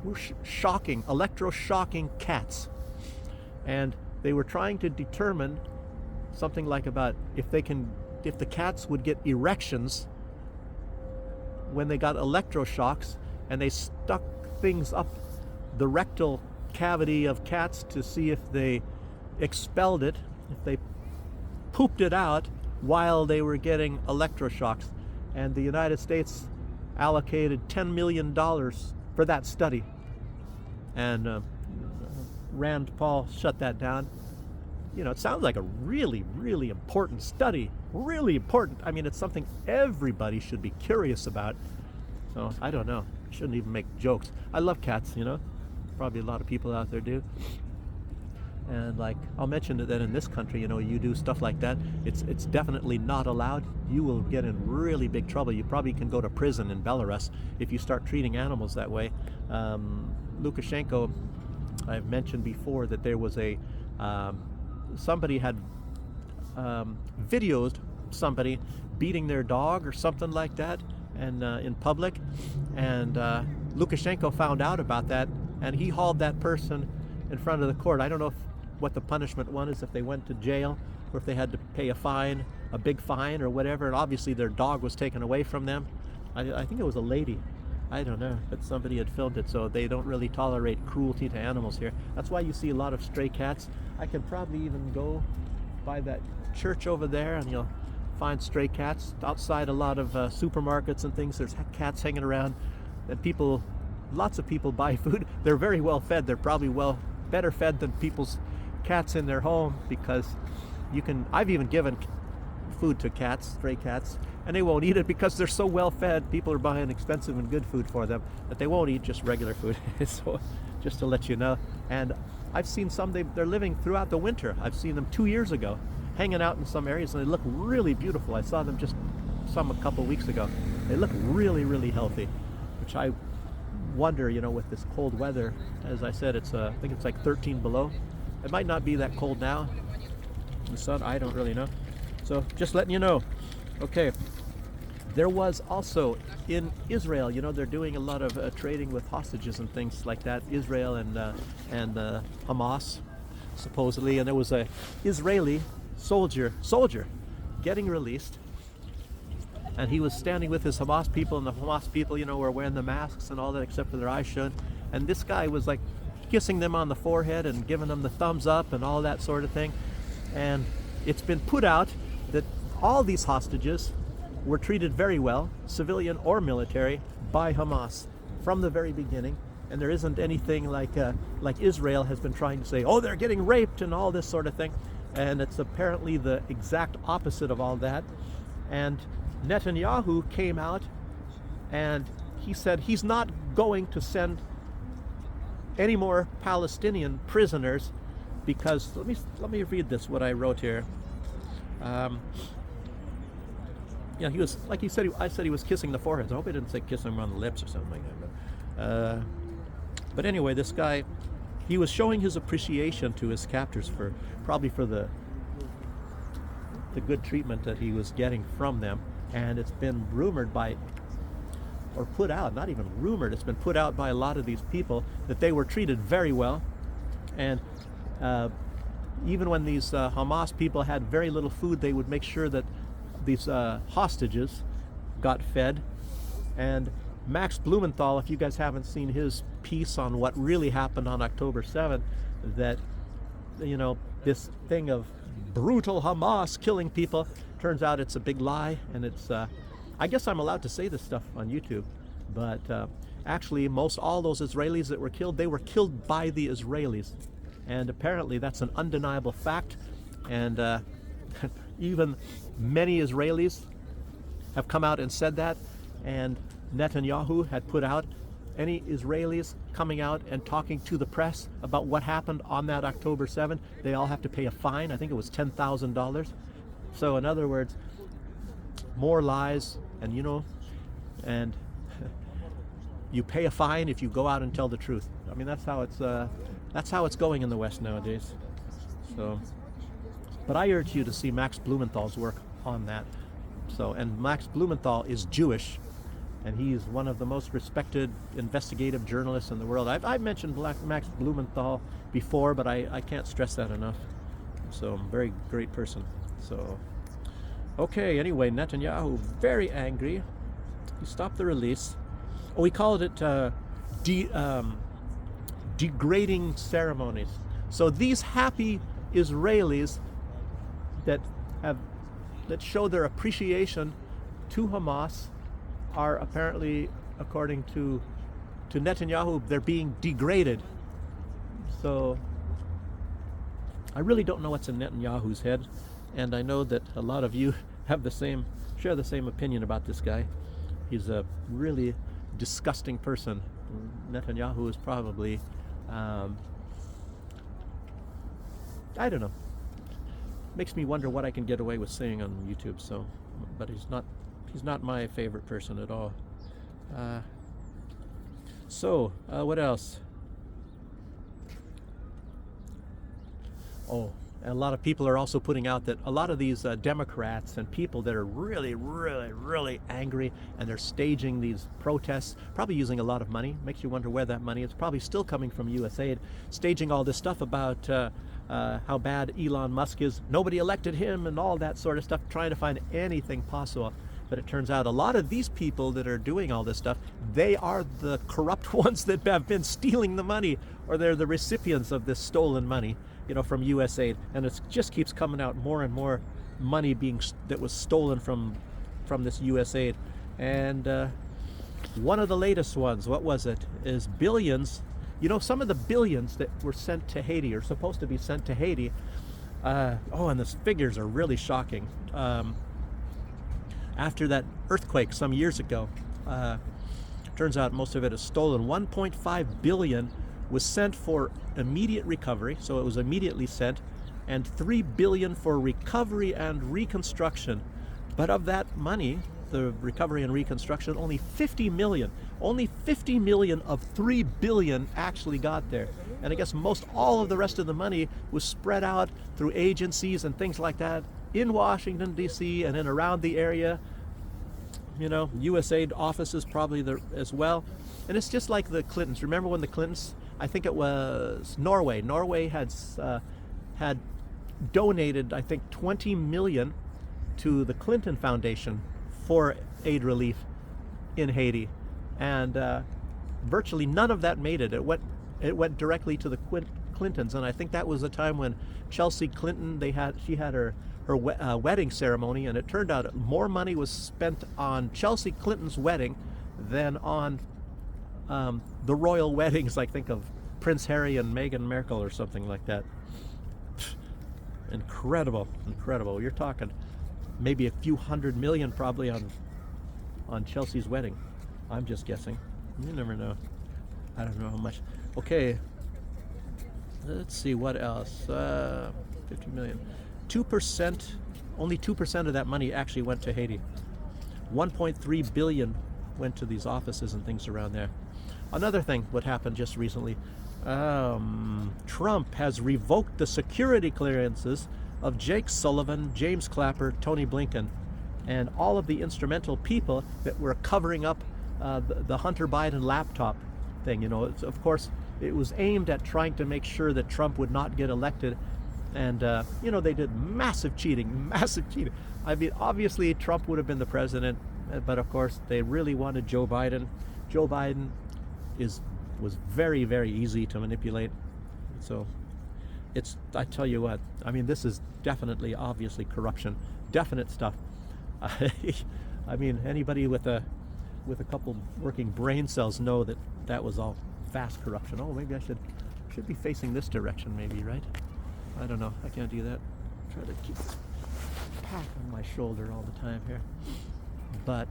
were shocking, electroshocking cats. And they were trying to determine something like about if the cats would get erections when they got electroshocks, and they stuck things up the rectal cavity of cats to see if they expelled it, if they pooped it out while they were getting electroshocks. And the United States allocated $10 million for that study. And Rand Paul shut that down. You know, it sounds like a really, really important study. Really important. I mean, it's something everybody should be curious about. So, I don't know. I shouldn't even make jokes. I love cats, you know. Probably a lot of people out there do. And like, I'll mention that in this country, you know, you do stuff like that, it's definitely not allowed. You will get in really big trouble. You probably can go to prison in Belarus if you start treating animals that way. Lukashenko, I've mentioned before that there was somebody had videoed somebody beating their dog or something like that, and in public, and Lukashenko found out about that, and he hauled that person in front of the court. I don't know what the punishment was, if they went to jail or if they had to pay a fine, a big fine or whatever, and obviously their dog was taken away from them. I think it was a lady. I don't know, but somebody had filmed it, so they don't really tolerate cruelty to animals here. That's why you see a lot of stray cats. I can probably even go by that church over there and you'll find stray cats. Outside a lot of supermarkets and things, there's cats hanging around. And lots of people buy food. They're very well fed. They're probably better fed than people's cats in their home, because I've even given food to cats, stray cats, and they won't eat it because they're so well fed. People are buying expensive and good food for them that they won't eat just regular food. So just to let you know. And I've seen some, they're living throughout the winter. I've seen them 2 years ago hanging out in some areas, and they look really beautiful. I saw them a couple weeks ago. They look really, really healthy, which I wonder, you know, with this cold weather. As I said, I think it's like 13 below. It might not be that cold now in the sun. I don't really know. So just letting you know. Okay. There was also in Israel, you know, they're doing a lot of trading with hostages and things like that. Israel and Hamas, supposedly, and there was a Israeli soldier getting released, and he was standing with his Hamas people, and the Hamas people, you know, were wearing the masks and all that except for their eyes shut, and this guy was like kissing them on the forehead and giving them the thumbs up and all that sort of thing. And it's been put out that all these hostages were treated very well, civilian or military, by Hamas from the very beginning. And there isn't anything like Israel has been trying to say, oh, they're getting raped and all this sort of thing. And it's apparently the exact opposite of all that. And Netanyahu came out and he said he's not going to send any more Palestinian prisoners because let me read this, what I wrote here. Yeah, he was, like he said, I said he was kissing the foreheads. I hope he didn't say kissing him on the lips or something like that. But anyway, this guy, he was showing his appreciation to his captors for probably for the good treatment that he was getting from them. And it's been rumored by, or put out, not even rumored, it's been put out by a lot of these people that they were treated very well. And even when these Hamas people had very little food, they would make sure that these hostages got fed. And Max Blumenthal, if you guys haven't seen his piece on what really happened on October 7th, that, you know, this thing of brutal Hamas killing people, turns out it's a big lie. And it's, I guess I'm allowed to say this stuff on YouTube, but actually all those Israelis that were killed, they were killed by the Israelis. And apparently that's an undeniable fact. And even many Israelis have come out and said that. And Netanyahu had put out any Israelis coming out and talking to the press about what happened on that October 7th, they all have to pay a fine. I think it was $10,000. So in other words, more lies, and and you pay a fine if you go out and tell the truth. I mean, that's how it's going in the West nowadays. So, but I urge you to see Max Blumenthal's work on that. So, and Max Blumenthal is Jewish, and he's one of the most respected investigative journalists in the world. I've mentioned Max Blumenthal before, but I can't stress that enough. So, very great person. So, okay, anyway, Netanyahu, very angry. He stopped the release. Oh, he called it degrading ceremonies. So these happy Israelis that show their appreciation to Hamas are apparently, according to Netanyahu, they're being degraded. So I really don't know what's in Netanyahu's head, and I know that a lot of you share the same opinion about this guy. He's a really disgusting person. Netanyahu is probably, I don't know. Makes me wonder what I can get away with saying on YouTube. So, but he's not my favorite person at all. What else? Oh, and a lot of people are also putting out that a lot of these Democrats and people that are really, really, really angry, and they're staging these protests, probably using a lot of money. Makes you wonder where that money is. Probably still coming from USAID, staging all this stuff about how bad Elon Musk is. Nobody elected him and all that sort of stuff, trying to find anything possible. But it turns out a lot of these people that are doing all this stuff, they are the corrupt ones that have been stealing the money, or they're the recipients of this stolen money, from USAID. And it just keeps coming out more and more money that was stolen from this USAID. And one of the latest ones, what was it, is billions. Some of the billions that were sent to Haiti, or supposed to be sent to Haiti, and the figures are really shocking. After that earthquake some years ago, turns out most of it is stolen. 1.5 billion was sent for immediate recovery, so it was immediately sent, and 3 billion for recovery and reconstruction. But of that money, the recovery and reconstruction, only 50 million of 3 billion actually got there. And I guess all of the rest of the money was spread out through agencies and things like that in Washington, D.C. and then around the area. USAID offices probably there as well. And it's just like the Clintons. Remember when the Clintons, I think it was Norway had donated, I think, 20 million to the Clinton Foundation for aid relief in Haiti, and virtually none of that made it. It went directly to the Clintons, and I think that was the time when Chelsea Clinton, she had her wedding ceremony, and it turned out more money was spent on Chelsea Clinton's wedding than on the royal weddings, I think, of Prince Harry and Meghan Markle or something like that. Incredible. You're talking maybe a few hundred million probably on Chelsea's wedding. I'm just guessing. You never know. I don't know how much. Okay, let's see what else. 50 million. 2%, only 2% of that money actually went to Haiti. 1.3 billion went to these offices and things around there. Another thing, what happened just recently, Trump has revoked the security clearances of Jake Sullivan, James Clapper, Tony Blinken, and all of the instrumental people that were covering up the Hunter Biden laptop thing. You know, of course, it was aimed at trying to make sure that Trump would not get elected. And, you know, they did massive cheating, massive cheating. I mean, obviously, Trump would have been the president, but of course, they really wanted Joe Biden. Joe Biden was very, very easy to manipulate. So I tell you what, I mean, this is definitely, obviously, corruption. Definite stuff. I mean, anybody with a couple working brain cells know that that was all fast corruption. Oh, maybe I should be facing this direction, maybe, right? I don't know. I can't do that. Try to keep this pack on my shoulder all the time here. But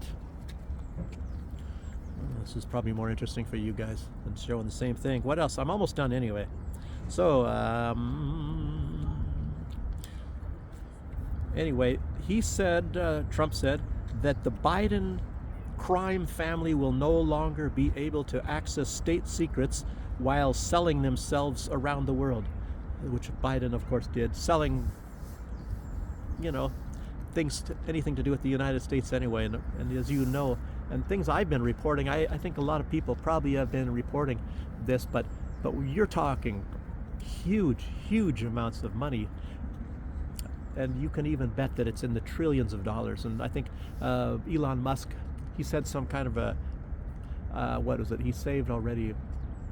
this is probably more interesting for you guys than showing the same thing. What else? I'm almost done anyway. So, anyway, he said, Trump said, that the Biden crime family will no longer be able to access state secrets while selling themselves around the world, which Biden, of course, did, selling, you know, things, anything to do with the United States anyway. And as you know, and things I've been reporting, I think a lot of people probably have been reporting this, but you're talking huge amounts of money. And you can even bet that it's in the trillions of dollars. And I think Elon Musk, he said some kind of a, what is it, he saved already,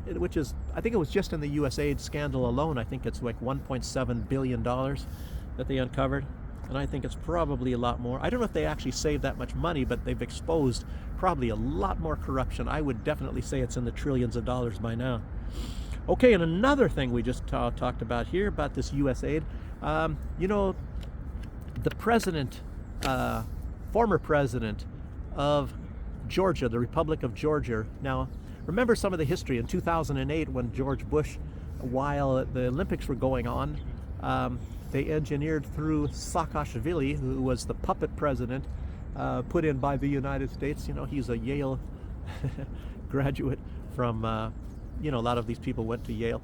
which is, I think it was just in the USAID scandal alone, I think it's like $1.7 billion that they uncovered. And I think it's probably a lot more. I don't know if they actually saved that much money, but they've exposed probably a lot more corruption. I would definitely say it's in the trillions of dollars by now. Okay, and another thing we just talked about here, about this USAID, you know, the president, former president of Georgia, the Republic of Georgia. Now, remember some of the history in 2008 when George Bush, while the Olympics were going on, they engineered through Saakashvili, who was the puppet president put in by the United States. You know, he's a Yale graduate from, you know, a lot of these people went to Yale.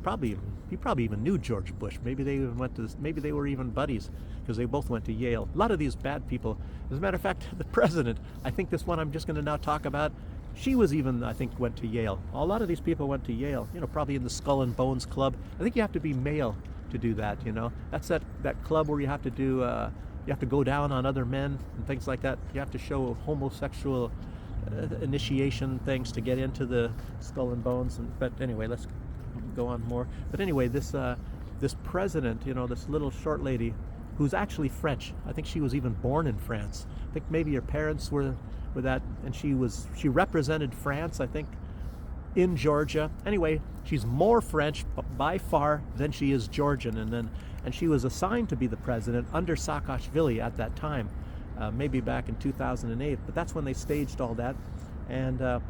He probably even knew George Bush. Maybe they even maybe they were even buddies because they both went to Yale. A lot of these bad people. As a matter of fact, the president, I think this one I'm just going to now talk about, she was even, I think, went to Yale. A lot of these people went to Yale, you know, probably in the Skull and Bones Club. I think you have to be male to do that, you know. That's that club where you have to do, you have to go down on other men and things like that. You have to show homosexual initiation things to get into the Skull and Bones. But anyway, let's go on more. But anyway, this president, you know, this little short lady, who's actually French. I think she was even born in France. I think maybe her parents were that, and she represented France, I think, in Georgia. Anyway, she's more French by far than she is Georgian, and she was assigned to be the president under Saakashvili at that time, maybe back in 2008. But that's when they staged all that, and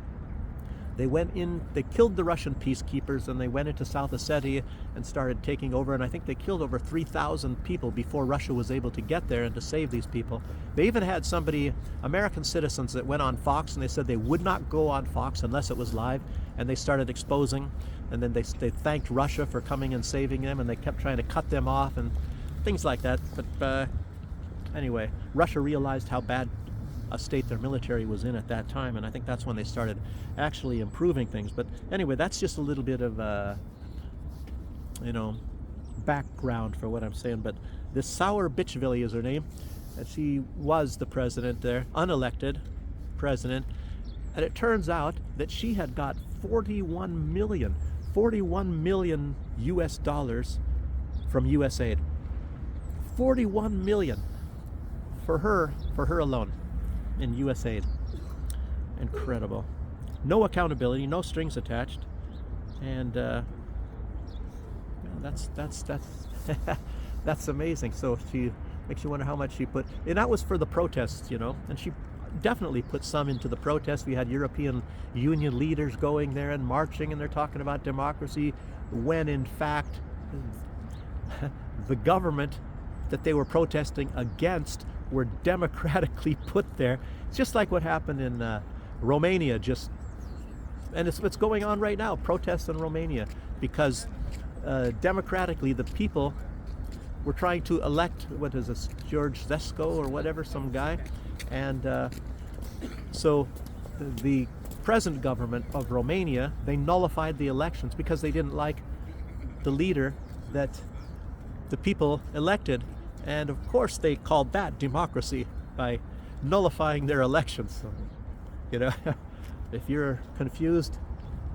they went in, they killed the Russian peacekeepers, and they went into South Ossetia and started taking over, and I think they killed over 3,000 people before Russia was able to get there and to save these people. They even had American citizens that went on Fox, and they said they would not go on Fox unless it was live, and they started exposing, and then they thanked Russia for coming and saving them, and they kept trying to cut them off and things like that. But anyway, Russia realized how bad a state their military was in at that time, and I think that's when they started actually improving things. But anyway, that's just a little bit of you know, background for what I'm saying. But this Sour Bitchvili is her name, and she was the president there, unelected president, and it turns out that she had got 41 million US dollars from USAID. 41 million for her alone in USAID. Incredible. No accountability, no strings attached, and that's that's amazing. So Makes you wonder how much she put. And that was for the protests, you know, and she definitely put some into the protests. We had European Union leaders going there and marching, and they're talking about democracy, when in fact the government that they were protesting against were democratically put there. It's just like what happened in Romania, and it's what's going on right now, protests in Romania, because democratically the people were trying to elect, what is this, George Zesko or whatever, some guy, and so the present government of Romania, they nullified the elections because they didn't like the leader that the people elected, and of course they called that democracy by nullifying their elections. So, you know, if you're confused,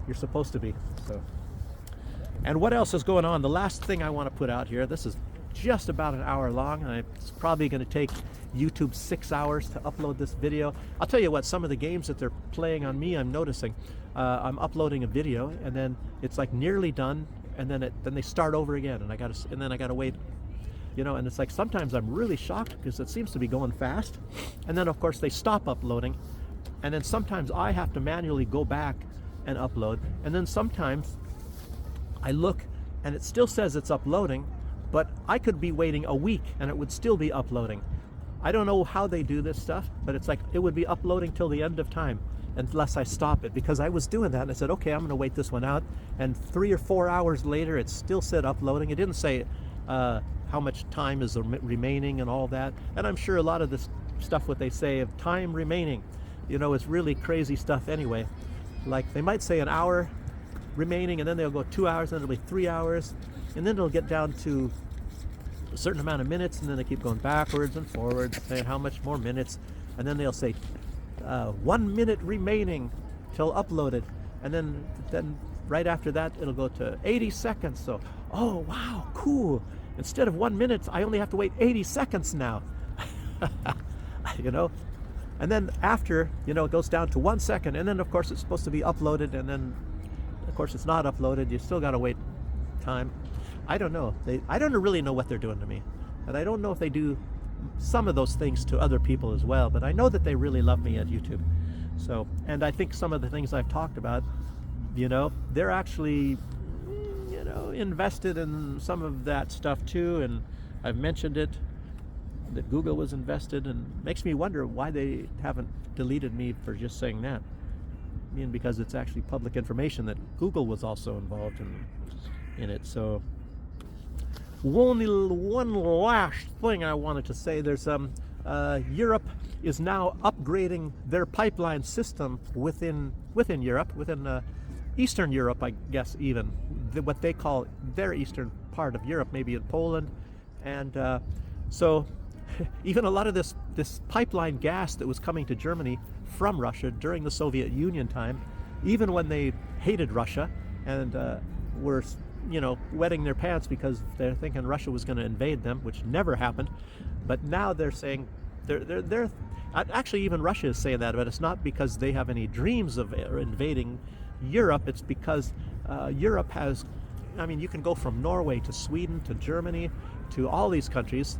you're supposed to be. So, and what else is going on? The last thing I want to put out here, this is just about an hour long. It's probably going to take YouTube 6 hours to upload this video. I'll tell you what, some of the games that they're playing on me, I'm noticing. I'm uploading a video, and then it's like nearly done, and then they start over again, and then I gotta wait, you know. And it's like sometimes I'm really shocked because it seems to be going fast, and then of course they stop uploading, and then sometimes I have to manually go back and upload, and then sometimes I look and it still says it's uploading, but I could be waiting a week and it would still be uploading. I don't know how they do this stuff, but it's like it would be uploading till the end of time unless I stop it, because I was doing that and I said, okay, I'm going to wait this one out, and 3 or 4 hours later it still said uploading. It didn't say how much time is remaining and all that, and I'm sure a lot of this stuff, what they say of time remaining, you know, is really crazy stuff anyway. Like they might say an hour remaining, and then they'll go 2 hours, and then it'll be 3 hours, and then it'll get down to a certain amount of minutes, and then they keep going backwards and forwards, saying how much more minutes, and then they'll say 1 minute remaining till uploaded, and then right after that it'll go to 80 seconds. So, oh wow, cool, instead of 1 minute I only have to wait 80 seconds now. You know, and then after, you know, it goes down to 1 second, and then of course it's supposed to be uploaded, and then of course it's not uploaded. You still got to wait time. I don't know. I don't really know what they're doing to me, and I don't know if they do some of those things to other people as well, but I know that they really love me at YouTube. So, and I think some of the things I've talked about, you know, they're actually, you know, invested in some of that stuff too, and I've mentioned it, that Google was invested, and makes me wonder why they haven't deleted me for just saying that. I mean, because it's actually public information that Google was also involved in it. So one last thing I wanted to say, there's Europe is now upgrading their pipeline system within Europe, within Eastern Europe, I guess, even what they call their eastern part of Europe, maybe in Poland, and so even a lot of this pipeline gas that was coming to Germany from Russia during the Soviet Union time, even when they hated Russia and were, you know, wetting their pants because they're thinking Russia was going to invade them, which never happened. But now they're saying they're actually, even Russia is saying that, but it's not because they have any dreams of invading Europe. It's because Europe has, I mean, you can go from Norway to Sweden to Germany to all these countries,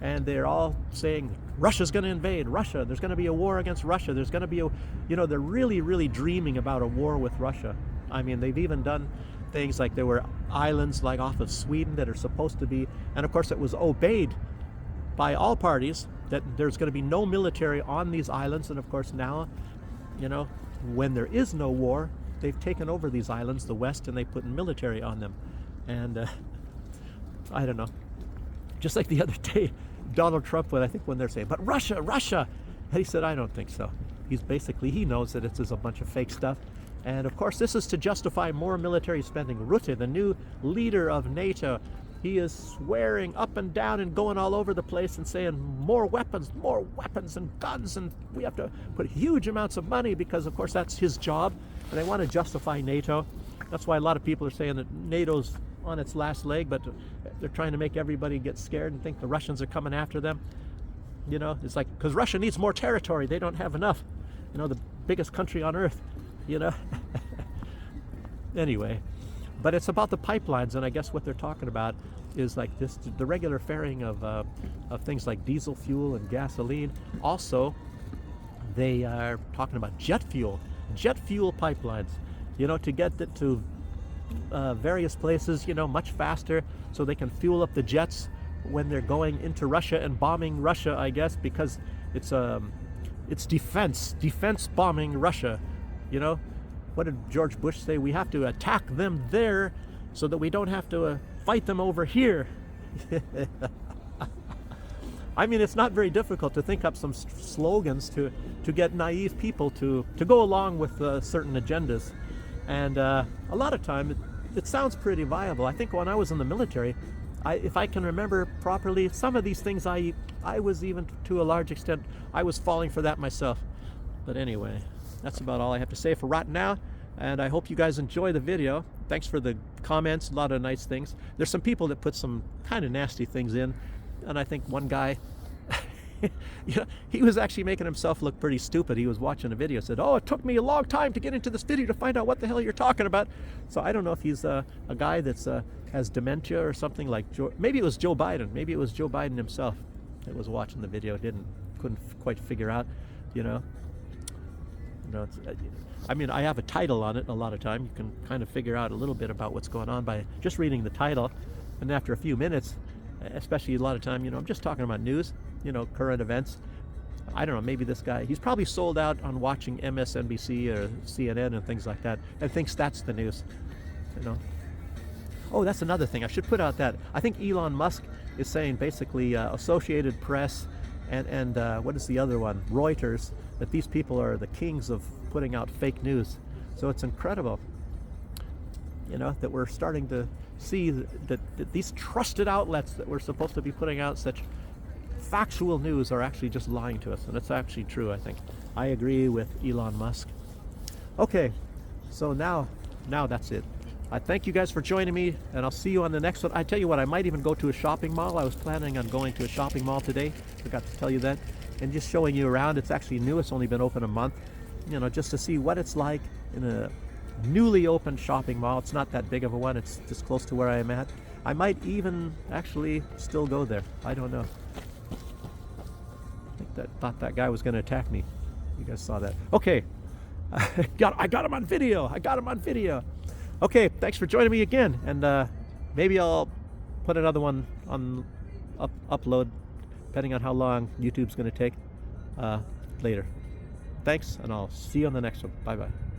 and they're all saying Russia's going to invade Russia. There's going to be a war against Russia. There's going to be a, you know, they're really, really dreaming about a war with Russia. I mean, they've even done things like there were islands like off of Sweden that are supposed to be, and of course it was obeyed by all parties that there's going to be no military on these islands. And of course now, you know, when there is no war, they've taken over these islands, the West, and they put military on them. And I don't know, just like the other day, Donald Trump, when they're saying, but Russia, and he said, I don't think so. He knows that it's just a bunch of fake stuff. And of course, this is to justify more military spending. Rutte, the new leader of NATO, he is swearing up and down and going all over the place and saying more weapons and guns, and we have to put huge amounts of money because, of course, that's his job. And they want to justify NATO. That's why a lot of people are saying that NATO's on its last leg, but they're trying to make everybody get scared and think the Russians are coming after them. You know, it's like, because Russia needs more territory. They don't have enough. You know, the biggest country on earth, you know. Anyway, but it's about the pipelines, and I guess what they're talking about is like this, the regular faring of things like diesel fuel and gasoline. Also, they are talking about jet fuel pipelines, you know, to get it to various places, you know, much faster, so they can fuel up the jets when they're going into Russia and bombing Russia, I guess, because it's defense bombing Russia. You know, what did George Bush say? We have to attack them there so that we don't have to fight them over here. I mean, it's not very difficult to think up some slogans to get naive people to go along with certain agendas. And a lot of time, it sounds pretty viable. I think when I was in the military, if I can remember properly, some of these things I was, even to a large extent, I was falling for that myself. But anyway, that's about all I have to say for right now. And I hope you guys enjoy the video. Thanks for the comments, a lot of nice things. There's some people that put some kind of nasty things in. And I think one guy, you know, he was actually making himself look pretty stupid. He was watching a video, said, "Oh, it took me a long time to get into this video to find out what the hell you're talking about." So I don't know if he's a guy that's has dementia or something, like maybe it was Joe Biden. Maybe it was Joe Biden himself that was watching the video. Couldn't quite figure out, you know. It's, I mean, I have a title on it. A lot of time you can kind of figure out a little bit about what's going on by just reading the title, and after a few minutes, especially a lot of time, you know, I'm just talking about news, you know, current events. I don't know, maybe this guy, he's probably sold out on watching MSNBC or CNN and things like that, and thinks that's the news, you know. Oh, that's another thing. I should put out that I think Elon Musk is saying, basically, Associated Press and what is the other one? Reuters, that these people are the kings of putting out fake news. So it's incredible, you know, that we're starting to see that these trusted outlets that we're supposed to be putting out such factual news are actually just lying to us. And it's actually true, I think. I agree with Elon Musk. Okay, so now that's it. I thank you guys for joining me, and I'll see you on the next one. I tell you what, I might even go to a shopping mall. I was planning on going to a shopping mall today. Forgot to tell you that. And just showing you around. It's actually new. It's only been open a month. You know, just to see what it's like in a newly opened shopping mall. It's not that big of a one. It's just close to where I am at. I might even actually still go there. I don't know. I thought that guy was going to attack me. You guys saw that. Okay. I got him on video. Okay, thanks for joining me again. And maybe I'll put another one on upload, depending on how long YouTube's going to take later. Thanks, and I'll see you on the next one. Bye-bye.